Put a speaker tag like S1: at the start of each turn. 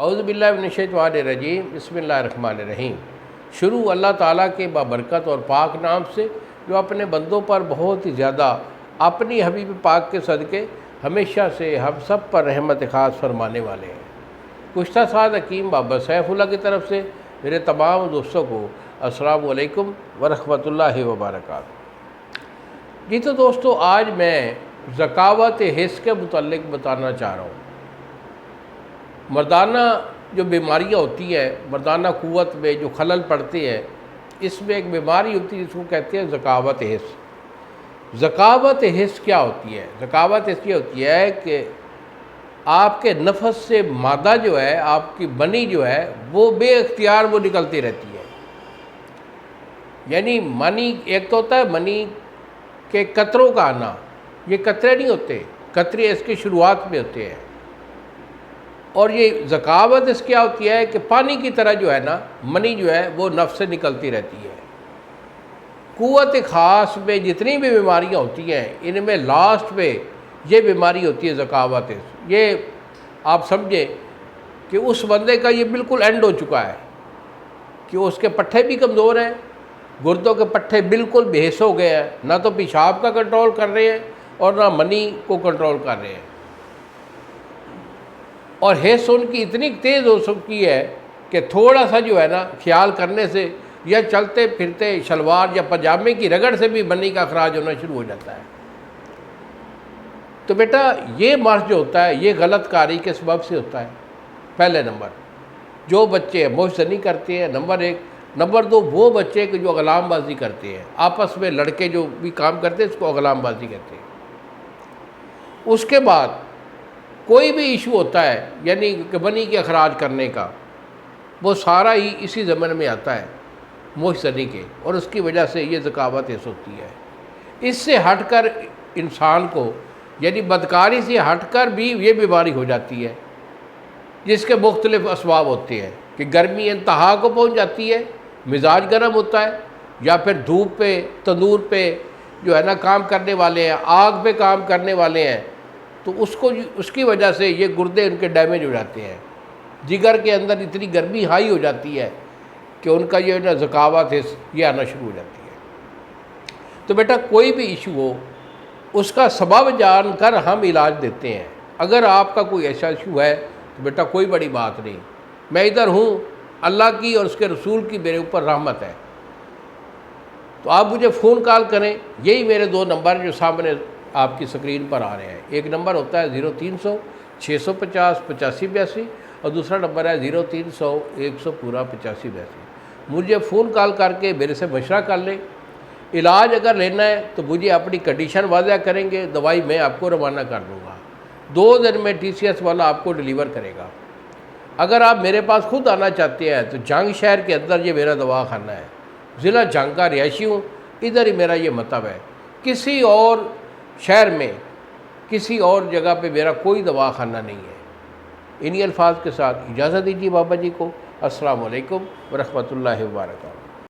S1: اعوذ باللہ من الشیطان الرجیم، بسم اللہ الرحمن الرحیم۔ شروع اللہ تعالیٰ کے بابرکت اور پاک نام سے جو اپنے بندوں پر بہت ہی زیادہ اپنی حبیب پاک کے صدقے ہمیشہ سے ہم سب پر رحمت خاص فرمانے والے ہیں۔ گزشتہ سال حکیم بابا سیف اللہ کی طرف سے میرے تمام دوستوں کو السلام علیکم ورحمۃ اللہ وبرکاتہ۔ جی تو دوستو، آج میں ذکاوت حس کے متعلق بتانا چاہ رہا ہوں۔ مردانہ جو بیماریاں ہوتی ہیں، مردانہ قوت میں جو خلل پڑتے ہیں، اس میں ایک بیماری ہوتی ہے جس کو کہتے ہیں ذکاوت حس۔ ذکاوت حس کیا ہوتی ہے؟ ذکاوت حس یہ ہوتی ہے کہ آپ کے نفس سے مادہ جو ہے، آپ کی منی جو ہے، وہ بے اختیار وہ نکلتی رہتی ہے۔ یعنی منی ایک تو ہوتا ہے منی کے قطروں کا آنا، یہ قطرے نہیں ہوتے، قطرے اس کی شروعات میں ہوتے ہیں۔ اور یہ ذکاوت اس کیا ہوتی ہے کہ پانی کی طرح جو ہے نا، منی جو ہے وہ نفس سے نکلتی رہتی ہے۔ قوت خاص میں جتنی بھی بیماریاں ہوتی ہیں، ان میں لاسٹ پہ یہ بیماری ہوتی ہے ذکاوت۔ یہ آپ سمجھیں کہ اس بندے کا یہ بالکل اینڈ ہو چکا ہے کہ اس کے پٹھے بھی کمزور ہیں، گردوں کے پٹھے بالکل بے حس ہو گئے ہیں، نہ تو پیشاب کا کنٹرول کر رہے ہیں اور نہ منی کو کنٹرول کر رہے ہیں۔ اور حس ان کی اتنی تیز ہو چکی ہے کہ تھوڑا سا جو ہے نا خیال کرنے سے یا چلتے پھرتے شلوار یا پاجامے کی رگڑ سے بھی منی کا اخراج ہونا شروع ہو جاتا ہے۔ تو بیٹا یہ مرض جو ہوتا ہے، یہ غلط کاری کے سبب سے ہوتا ہے۔ پہلے نمبر جو بچے موشزنی کرتے ہیں، نمبر 1۔ نمبر 2 وہ بچے کہ جو غلام بازی کرتے ہیں، آپس میں لڑکے جو بھی کام کرتے ہیں اس کو غلام بازی کہتے ہیں۔ اس کے بعد کوئی بھی ایشو ہوتا ہے یعنی کہ منی کے اخراج کرنے کا، وہ سارا ہی اسی ضمن میں آتا ہے موشزنی کے، اور اس کی وجہ سے یہ ذکاوت حس ہوتی ہے۔ اس سے ہٹ کر انسان کو یعنی بدکاری سے ہٹ کر بھی یہ بیماری ہو جاتی ہے، جس کے مختلف اسباب ہوتے ہیں کہ گرمی انتہا کو پہنچ جاتی ہے، مزاج گرم ہوتا ہے، یا پھر دھوپ پہ تندور پہ جو ہے نا کام کرنے والے ہیں، آگ پہ کام کرنے والے ہیں، تو اس کی وجہ سے یہ گردے ان کے ڈیمیج ہو جاتے ہیں۔ جگر کے اندر اتنی گرمی ہائی ہو جاتی ہے کہ ان کا یہ نا ذکاوت حس یہ آنا شروع ہو جاتی ہے۔ تو بیٹا کوئی بھی ایشو ہو، اس کا سبب جان کر ہم علاج دیتے ہیں۔ اگر آپ کا کوئی ایسا ایشو ہے تو بیٹا کوئی بڑی بات نہیں، میں ادھر ہوں، اللہ کی اور اس کے رسول کی میرے اوپر رحمت ہے، تو آپ مجھے فون کال کریں۔ یہی میرے 2 نمبر جو سامنے آپ کی اسکرین پر آ رہے ہیں۔ ایک نمبر ہوتا ہے 0300 650 8582 اور دوسرا نمبر ہے 0300 100 پورا 8582۔ مجھے فون کال کر کے میرے سے مشورہ کر لیں۔ علاج اگر لینا ہے تو مجھے اپنی کنڈیشن واضح کریں گے، دوائی میں آپ کو روانہ کر دوں گا، 2 دن میں TCS والا آپ کو ڈیلیور کرے گا۔ اگر آپ میرے پاس خود آنا چاہتے ہیں تو جنگ شہر کے اندر یہ میرا دوا خانہ ہے، ضلع جنگ کا رہائشی ہوں، ادھر ہی میرا یہ مطب ہے۔ کسی اور شہر میں کسی اور جگہ پہ میرا کوئی دوا خانہ نہیں ہے۔ انہی الفاظ کے ساتھ اجازت دیجیے بابا جی کو۔ السلام علیکم ورحمۃ اللہ وبرکاتہ۔